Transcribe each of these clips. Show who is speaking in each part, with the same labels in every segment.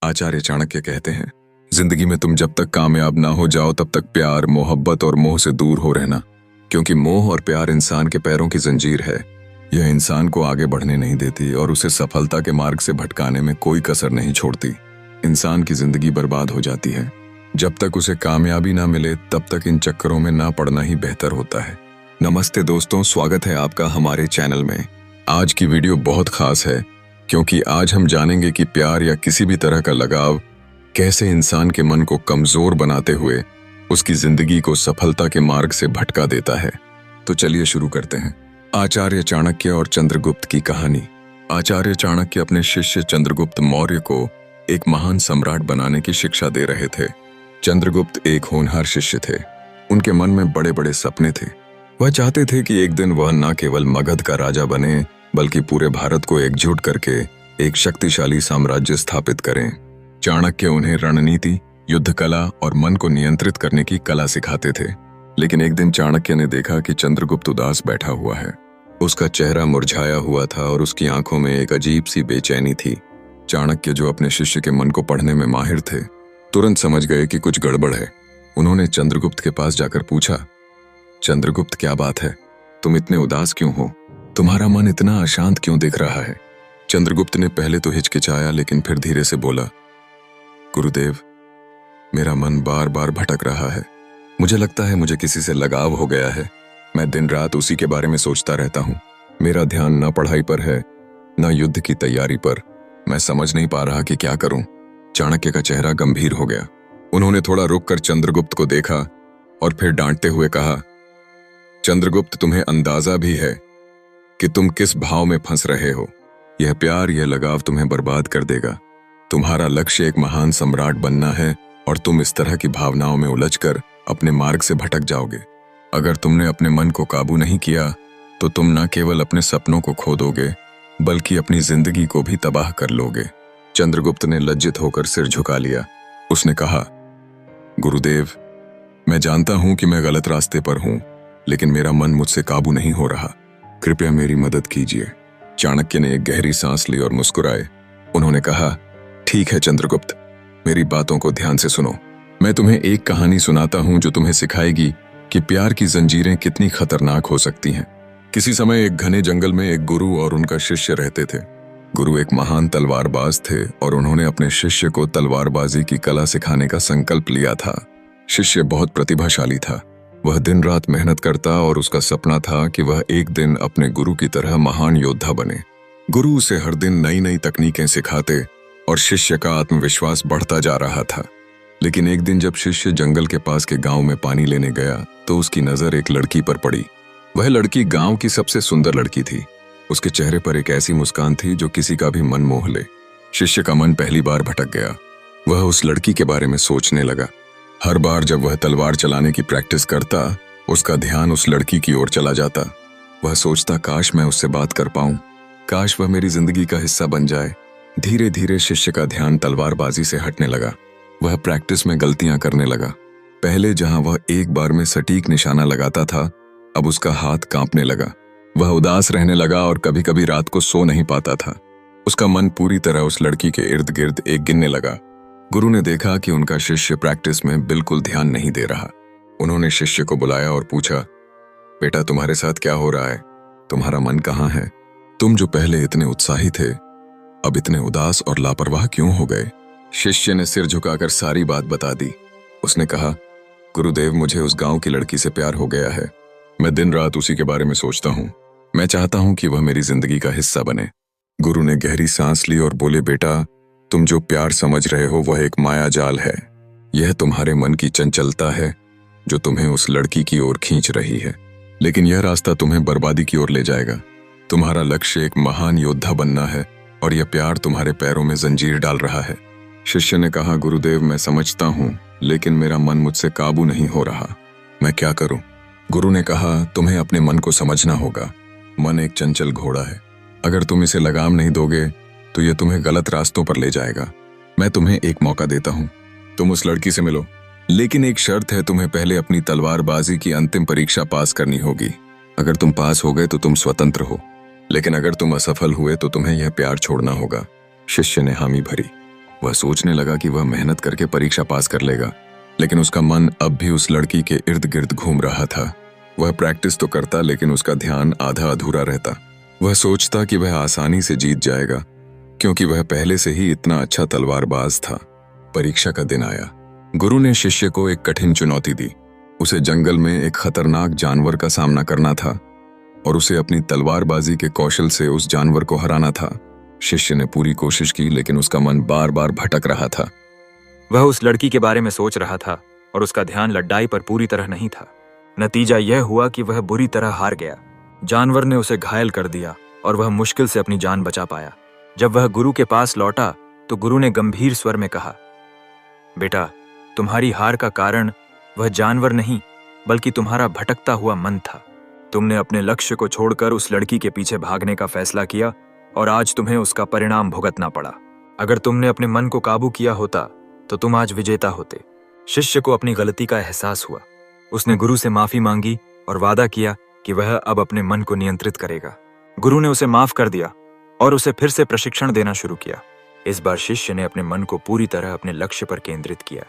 Speaker 1: आचार्य चाणक्य कहते हैं, जिंदगी में तुम जब तक कामयाब ना हो जाओ तब तक प्यार, मोहब्बत और मोह से दूर हो रहना, क्योंकि मोह और प्यार इंसान के पैरों की जंजीर है। यह इंसान को आगे बढ़ने नहीं देती और उसे सफलता के मार्ग से भटकाने में कोई कसर नहीं छोड़ती। इंसान की जिंदगी बर्बाद हो जाती है। जब तक उसे कामयाबी ना मिले तब तक इन चक्करों में ना पड़ना ही बेहतर होता है। नमस्ते दोस्तों, स्वागत है आपका हमारे चैनल में। आज की वीडियो बहुत खास है क्योंकि आज हम जानेंगे कि प्यार या किसी भी तरह का लगाव कैसे इंसान के मन को कमजोर बनाते हुए उसकी जिंदगी को सफलता के मार्ग से भटका देता है। तो चलिए शुरू करते हैं। आचार्य चाणक्य और चंद्रगुप्त की कहानी। आचार्य चाणक्य अपने शिष्य चंद्रगुप्त मौर्य को एक महान सम्राट बनाने की शिक्षा दे रहे थे। चंद्रगुप्त एक होनहार शिष्य थे। उनके मन में बड़े बड़े सपने थे। वह चाहते थे कि एक दिन वह न केवल मगध का राजा बने बल्कि पूरे भारत को एकजुट करके एक शक्तिशाली साम्राज्य स्थापित करें। चाणक्य उन्हें रणनीति, युद्ध कला और मन को नियंत्रित करने की कला सिखाते थे। लेकिन एक दिन चाणक्य ने देखा कि चंद्रगुप्त उदास बैठा हुआ है। उसका चेहरा मुरझाया हुआ था और उसकी आंखों में एक अजीब सी बेचैनी थी। चाणक्य, जो अपने शिष्य के मन को पढ़ने में माहिर थे, तुरंत समझ गए कि कुछ गड़बड़ है। उन्होंने चंद्रगुप्त के पास जाकर पूछा, चंद्रगुप्त, क्या बात है? तुम इतने उदास क्यों हो? तुम्हारा मन इतना अशांत क्यों दिख रहा है? चंद्रगुप्त ने पहले तो हिचकिचाया, लेकिन फिर धीरे से बोला, गुरुदेव, मेरा मन बार बार भटक रहा है। मुझे लगता है मुझे किसी से लगाव हो गया है। मैं दिन रात उसी के बारे में सोचता रहता हूँ। मेरा ध्यान न पढ़ाई पर है, न युद्ध की तैयारी पर। मैं समझ नहीं पा रहा कि क्या करूं। चाणक्य का चेहरा गंभीर हो गया। उन्होंने थोड़ा रुककर चंद्रगुप्त को देखा और फिर डांटते हुए कहा, चंद्रगुप्त, तुम्हें अंदाजा भी है कि तुम किस भाव में फंस रहे हो। यह प्यार, यह लगाव तुम्हें बर्बाद कर देगा। तुम्हारा लक्ष्य एक महान सम्राट बनना है और तुम इस तरह की भावनाओं में उलझकर अपने मार्ग से भटक जाओगे। अगर तुमने अपने मन को काबू नहीं किया तो तुम न केवल अपने सपनों को खो दोगे बल्कि अपनी जिंदगी को भी तबाह कर लोगे। चंद्रगुप्त ने लज्जित होकर सिर झुका लिया। उसने कहा, गुरुदेव, मैं जानता हूं कि मैं गलत रास्ते पर हूं, लेकिन मेरा मन मुझसे काबू नहीं हो रहा। कृपया मेरी मदद कीजिए। चाणक्य ने एक गहरी सांस ली और मुस्कुराए। उन्होंने कहा, ठीक है चंद्रगुप्त, मेरी बातों को ध्यान से सुनो। मैं तुम्हें एक कहानी सुनाता हूं जो तुम्हें सिखाएगी कि प्यार की जंजीरें कितनी खतरनाक हो सकती हैं। किसी समय एक घने जंगल में एक गुरु और उनका शिष्य रहते थे। गुरु एक महान तलवारबाज थे और उन्होंने अपने शिष्य को तलवारबाजी की कला सिखाने का संकल्प लिया था। शिष्य बहुत प्रतिभाशाली था। वह दिन रात मेहनत करता और उसका सपना था कि वह एक दिन अपने गुरु की तरह महान योद्धा बने। गुरु उसे हर दिन नई नई तकनीकें सिखाते और शिष्य का आत्मविश्वास बढ़ता जा रहा था। लेकिन एक दिन जब शिष्य जंगल के पास के गांव में पानी लेने गया तो उसकी नजर एक लड़की पर पड़ी। वह लड़की गांव की सबसे सुंदर लड़की थी। उसके चेहरे पर एक ऐसी मुस्कान थी जो किसी का भी मन मोह ले। शिष्य का मन पहली बार भटक गया। वह उस लड़की के बारे में सोचने लगा। हर बार जब वह तलवार चलाने की प्रैक्टिस करता, उसका ध्यान उस लड़की की ओर चला जाता। वह सोचता, काश मैं उससे बात कर पाऊं, काश वह मेरी जिंदगी का हिस्सा बन जाए। धीरे धीरे शिष्य का ध्यान तलवारबाजी से हटने लगा। वह प्रैक्टिस में गलतियां करने लगा। पहले जहां वह एक बार में सटीक निशाना लगाता था, अब उसका हाथ कांपने लगा। वह उदास रहने लगा और कभी कभी रात को सो नहीं पाता था। उसका मन पूरी तरह उस लड़की के इर्द गिर्द एक गिनने लगा। गुरु ने देखा कि उनका शिष्य प्रैक्टिस में बिल्कुल ध्यान नहीं दे रहा। उन्होंने शिष्य को बुलाया और पूछा, बेटा, तुम्हारे साथ क्या हो रहा है? तुम्हारा मन कहाँ है? तुम जो पहले इतने उत्साही थे, अब इतने उदास और लापरवाह क्यों हो गए? शिष्य ने सिर झुकाकर सारी बात बता दी। उसने कहा, गुरुदेव, मुझे उस गांव की लड़की से प्यार हो गया है। मैं दिन रात उसी के बारे में सोचता हूँ। मैं चाहता हूँ कि वह मेरी जिंदगी का हिस्सा बने। गुरु ने गहरी सांस ली और बोले, बेटा, तुम जो प्यार समझ रहे हो वह एक माया जाल है। यह तुम्हारे मन की चंचलता है जो तुम्हें उस लड़की की ओर खींच रही है, लेकिन यह रास्ता तुम्हें बर्बादी की ओर ले जाएगा। तुम्हारा लक्ष्य एक महान योद्धा बनना है और यह प्यार तुम्हारे पैरों में जंजीर डाल रहा है। शिष्य ने कहा, गुरुदेव, मैं समझता हूँ, लेकिन मेरा मन मुझसे काबू नहीं हो रहा। मैं क्या करूं? गुरु ने कहा, तुम्हें अपने मन को समझना होगा। मन एक चंचल घोड़ा है। अगर तुम इसे लगाम नहीं दोगे तो यह तुम्हें गलत रास्तों पर ले जाएगा। मैं तुम्हें एक मौका देता हूं। तुम उस लड़की से मिलो, लेकिन एक शर्त है, तुम्हें पहले अपनी तलवारबाजी की अंतिम परीक्षा पास करनी होगी। अगर तुम पास हो गए तो तुम स्वतंत्र हो, लेकिन अगर तुम असफल हुए तो तुम्हें यह प्यार छोड़ना होगा। शिष्य ने हामी भरी। वह सोचने लगा कि वह मेहनत करके परीक्षा पास कर लेगा, लेकिन उसका मन अब भी उस लड़की के इर्द गिर्द घूम रहा था। वह प्रैक्टिस तो करता, लेकिन उसका ध्यान आधा अधूरा रहता। वह सोचता कि वह आसानी से जीत जाएगा, क्योंकि वह पहले से ही इतना अच्छा तलवारबाज था। परीक्षा का दिन आया। गुरु ने शिष्य को एक कठिन चुनौती दी। उसे जंगल में एक खतरनाक जानवर का सामना करना था और उसे अपनी तलवारबाजी के कौशल से उस जानवर को हराना था। शिष्य ने पूरी कोशिश की, लेकिन उसका मन बार बार भटक रहा था।
Speaker 2: वह उस लड़की के बारे में सोच रहा था और उसका ध्यान लड़ाई पर पूरी तरह नहीं था। नतीजा यह हुआ कि वह बुरी तरह हार गया। जानवर ने उसे घायल कर दिया और वह मुश्किल से अपनी जान बचा पाया। जब वह गुरु के पास लौटा तो गुरु ने गंभीर स्वर में कहा, बेटा, तुम्हारी हार का कारण वह जानवर नहीं, बल्कि तुम्हारा भटकता हुआ मन था। तुमने अपने लक्ष्य को छोड़कर उस लड़की के पीछे भागने का फैसला किया और आज तुम्हें उसका परिणाम भुगतना पड़ा। अगर तुमने अपने मन को काबू किया होता तो तुम आज विजेता होते। शिष्य को अपनी गलती का एहसास हुआ। उसने गुरु से माफी मांगी और वादा किया कि वह अब अपने मन को नियंत्रित करेगा। गुरु ने उसे माफ कर दिया और उसे फिर से प्रशिक्षण देना शुरू किया। इस बार शिष्य ने अपने मन को पूरी तरह अपने लक्ष्य पर केंद्रित किया।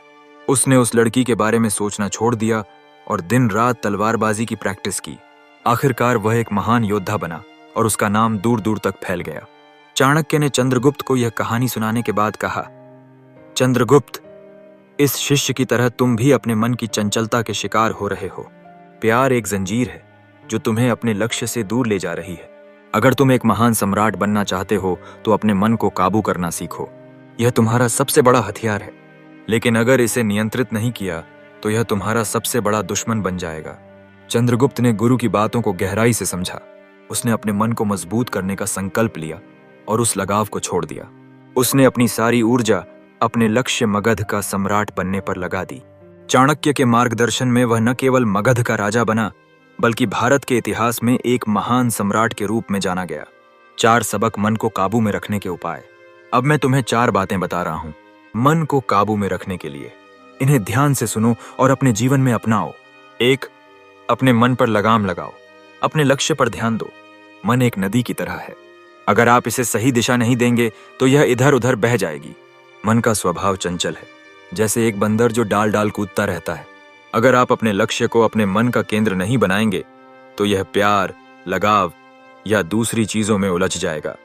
Speaker 2: उसने उस लड़की के बारे में सोचना छोड़ दिया और दिन रात तलवारबाजी की प्रैक्टिस की। आखिरकार वह एक महान योद्धा बना और उसका नाम दूर दूर तक फैल गया। चाणक्य ने चंद्रगुप्त को यह कहानी सुनाने के बाद कहा, चंद्रगुप्त, इस शिष्य की तरह तुम भी अपने मन की चंचलता के शिकार हो रहे हो। प्यार एक जंजीर है जो तुम्हें अपने लक्ष्य से दूर ले जा रही है। अगर तुम एक महान सम्राट बनना चाहते हो तो अपने मन को काबू करना सीखो। यह तुम्हारा सबसे बड़ा हथियार है, लेकिन अगर इसे नियंत्रित नहीं किया तो यह तुम्हारा सबसे बड़ा दुश्मन बन जाएगा। चंद्रगुप्त ने गुरु की बातों को गहराई से समझा। उसने अपने मन को मजबूत करने का संकल्प लिया और उस लगाव को छोड़ दिया। उसने अपनी सारी ऊर्जा अपने लक्ष्य मगध का सम्राट बनने पर लगा दी। चाणक्य के मार्गदर्शन में वह न केवल मगध का राजा बना, बल्कि भारत के इतिहास में एक महान सम्राट के रूप में जाना गया। 4 सबक मन को काबू में रखने के उपाय। अब मैं तुम्हें 4 बातें बता रहा हूं मन को काबू में रखने के लिए। इन्हें ध्यान से सुनो और अपने जीवन में अपनाओ। 1. अपने मन पर लगाम लगाओ। अपने लक्ष्य पर ध्यान दो। मन एक नदी की तरह है। अगर आप इसे सही दिशा नहीं देंगे तो यह इधर उधर बह जाएगी। मन का स्वभाव चंचल है, जैसे एक बंदर जो डाल डाल कूदता रहता है। अगर आप अपने लक्ष्य को अपने मन का केंद्र नहीं बनाएंगे तो यह प्यार, लगाव या दूसरी चीजों में उलझ जाएगा।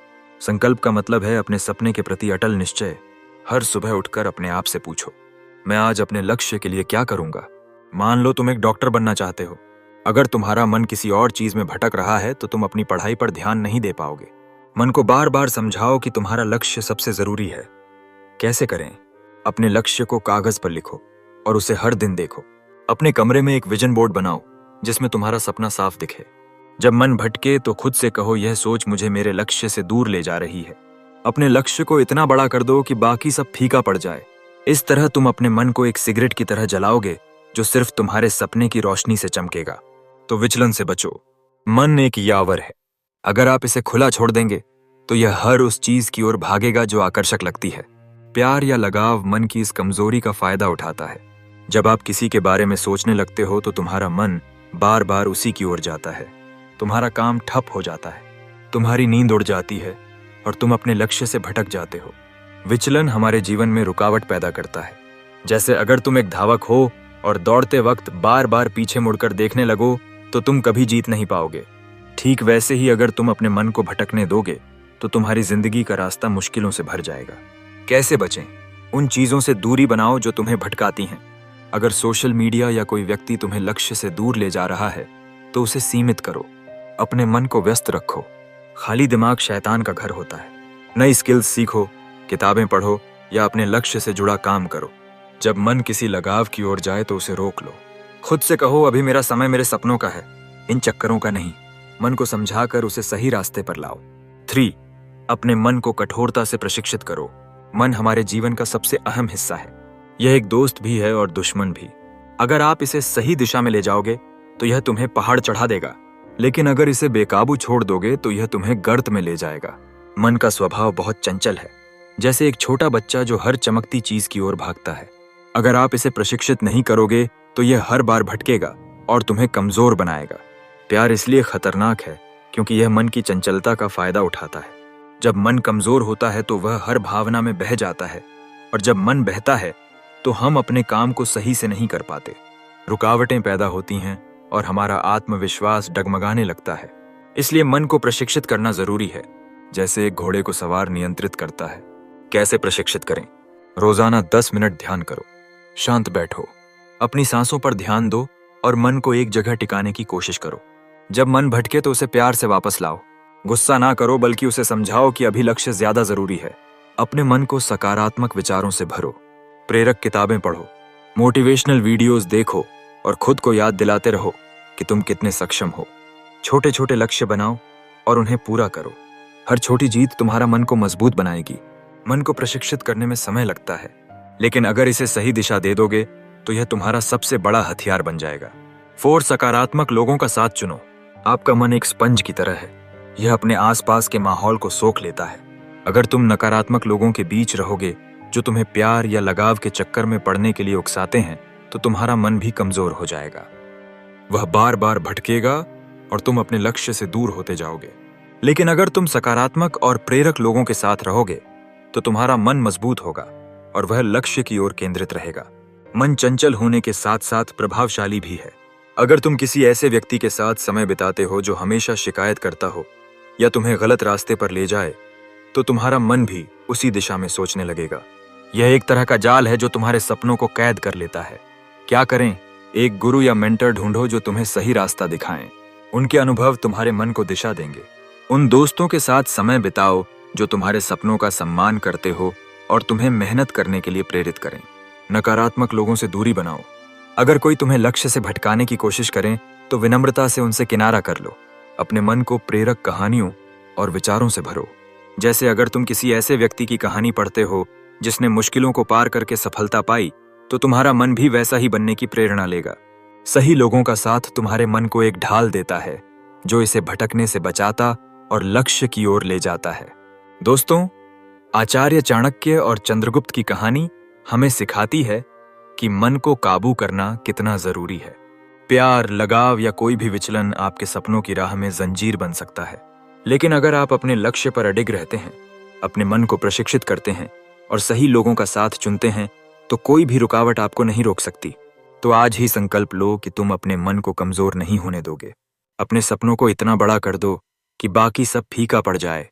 Speaker 2: संकल्प का मतलब है अपने सपने के प्रति अटल निश्चय। हर सुबह उठकर अपने आप से पूछो, मैं आज अपने लक्ष्य के लिए क्या करूंगा। मान लो तुम एक डॉक्टर बनना चाहते हो। अगर तुम्हारा मन किसी और चीज में भटक रहा है तो तुम अपनी पढ़ाई पर ध्यान नहीं दे पाओगे। मन को बार बार समझाओ कि तुम्हारा लक्ष्य सबसे जरूरी है। कैसे करें? अपने लक्ष्य को कागज पर लिखो और उसे हर दिन देखो। अपने कमरे में एक विजन बोर्ड बनाओ जिसमें तुम्हारा सपना साफ दिखे। जब मन भटके तो खुद से कहो, यह सोच मुझे मेरे लक्ष्य से दूर ले जा रही है। अपने लक्ष्य को इतना बड़ा कर दो कि बाकी सब फीका पड़ जाए। इस तरह तुम अपने मन को एक सिगरेट की तरह जलाओगे जो सिर्फ तुम्हारे सपने की रोशनी से चमकेगा। तो विचलन से बचो। मन एक यावर है। अगर आप इसे खुला छोड़ देंगे तो यह हर उस चीज की ओर भागेगा जो आकर्षक लगती है। प्यार या लगाव मन की इस कमजोरी का फायदा उठाता है। जब आप किसी के बारे में सोचने लगते हो तो तुम्हारा मन बार बार उसी की ओर जाता है। तुम्हारा काम ठप हो जाता है, तुम्हारी नींद उड़ जाती है और तुम अपने लक्ष्य से भटक जाते हो। विचलन हमारे जीवन में रुकावट पैदा करता है। जैसे अगर तुम एक धावक हो और दौड़ते वक्त बार बार पीछे मुड़कर देखने लगो तो तुम कभी जीत नहीं पाओगे। ठीक वैसे ही अगर तुम अपने मन को भटकने दोगे तो तुम्हारी जिंदगी का रास्ता मुश्किलों से भर जाएगा। कैसे बचें? उन चीजों से दूरी बनाओ जो तुम्हें भटकाती हैं। अगर सोशल मीडिया या कोई व्यक्ति तुम्हें लक्ष्य से दूर ले जा रहा है तो उसे सीमित करो। अपने मन को व्यस्त रखो। खाली दिमाग शैतान का घर होता है। नई स्किल्स सीखो, किताबें पढ़ो या अपने लक्ष्य से जुड़ा काम करो। जब मन किसी लगाव की ओर जाए तो उसे रोक लो। खुद से कहो, अभी मेरा समय मेरे सपनों का है, इन चक्करों का नहीं। मन को समझाकर उसे सही रास्ते पर लाओ। 3. अपने मन को कठोरता से प्रशिक्षित करो। मन हमारे जीवन का सबसे अहम हिस्सा है। यह एक दोस्त भी है और दुश्मन भी। अगर आप इसे सही दिशा में ले जाओगे तो यह तुम्हें पहाड़ चढ़ा देगा, लेकिन अगर इसे बेकाबू छोड़ दोगे तो यह तुम्हें गर्त में ले जाएगा। मन का स्वभाव बहुत चंचल है, जैसे एक छोटा बच्चा जो हर चमकती चीज की ओर भागता है। अगर आप इसे प्रशिक्षित नहीं करोगे तो यह हर बार भटकेगा और तुम्हें कमजोर बनाएगा। प्यार इसलिए खतरनाक है क्योंकि यह मन की चंचलता का फायदा उठाता है। जब मन कमजोर होता है तो वह हर भावना में बह जाता है, और जब मन बहता है तो हम अपने काम को सही से नहीं कर पाते। रुकावटें पैदा होती हैं और हमारा आत्मविश्वास डगमगाने लगता है। इसलिए मन को प्रशिक्षित करना जरूरी है, जैसे एक घोड़े को सवार नियंत्रित करता है। कैसे प्रशिक्षित करें? रोजाना 10 मिनट ध्यान करो, शांत बैठो, अपनी सांसों पर ध्यान दो और मन को एक जगह टिकाने की कोशिश करो। जब मन भटके तो उसे प्यार से वापस लाओ। गुस्सा ना करो, बल्कि उसे समझाओ कि अभी लक्ष्य ज्यादा जरूरी है। अपने मन को सकारात्मक विचारों से भरो, प्रेरक किताबें पढ़ो, मोटिवेशनल वीडियोस देखो और खुद को याद दिलाते रहो कि तुम कितने सक्षम हो। छोटे छोटे लक्ष्य बनाओ और उन्हें पूरा करो। हर छोटी जीत तुम्हारा मन को मजबूत बनाएगी। मन को प्रशिक्षित करने में समय लगता है, लेकिन अगर इसे सही दिशा दे दोगे तो यह तुम्हारा सबसे बड़ा हथियार बन जाएगा। 4 सकारात्मक लोगों का साथ चुनो। आपका मन एक स्पंज की तरह है, यह अपने आसपास के माहौल को सोख लेता है। अगर तुम नकारात्मक लोगों के बीच रहोगे जो तुम्हें प्यार या लगाव के चक्कर में पड़ने के लिए उकसाते हैं, तो तुम्हारा मन भी कमजोर हो जाएगा। वह बार बार भटकेगा और तुम अपने लक्ष्य से दूर होते जाओगे। लेकिन अगर तुम सकारात्मक और प्रेरक लोगों के साथ रहोगे तो तुम्हारा मन मजबूत होगा और वह लक्ष्य की ओर केंद्रित रहेगा। मन चंचल होने के साथ साथ प्रभावशाली भी है। अगर तुम किसी ऐसे व्यक्ति के साथ समय बिताते हो जो हमेशा शिकायत करता हो या तुम्हें गलत रास्ते पर ले जाए, तो तुम्हारा मन भी उसी दिशा में सोचने लगेगा। यह एक तरह का जाल है जो तुम्हारे सपनों को कैद कर लेता है। क्या करें? एक गुरु या मेंटर ढूंढो जो तुम्हें सही रास्ता दिखाएं। उनके अनुभव तुम्हारे मन को दिशा देंगे। उन दोस्तों के साथ समय बिताओ जो तुम्हारे सपनों का सम्मान करते हो और तुम्हें मेहनत करने के लिए प्रेरित करें। नकारात्मक लोगों से दूरी बनाओ। अगर कोई तुम्हें लक्ष्य से भटकाने की कोशिश करें तो विनम्रता से उनसे किनारा कर लो। अपने मन को प्रेरक कहानियों और विचारों से भरो। जैसे अगर तुम किसी ऐसे व्यक्ति की कहानी पढ़ते हो जिसने मुश्किलों को पार करके सफलता पाई, तो तुम्हारा मन भी वैसा ही बनने की प्रेरणा लेगा। सही लोगों का साथ तुम्हारे मन को एक ढाल देता है जो इसे भटकने से बचाता और लक्ष्य की ओर ले जाता है। दोस्तों, आचार्य चाणक्य और चंद्रगुप्त की कहानी हमें सिखाती है कि मन को काबू करना कितना जरूरी है। प्यार, लगाव या कोई भी विचलन आपके सपनों की राह में जंजीर बन सकता है, लेकिन अगर आप अपने लक्ष्य पर अडिग रहते हैं, अपने मन को प्रशिक्षित करते हैं और सही लोगों का साथ चुनते हैं, तो कोई भी रुकावट आपको नहीं रोक सकती। तो आज ही संकल्प लो कि तुम अपने मन को कमजोर नहीं होने दोगे। अपने सपनों को इतना बड़ा कर दो कि बाकी सब फीका पड़ जाए।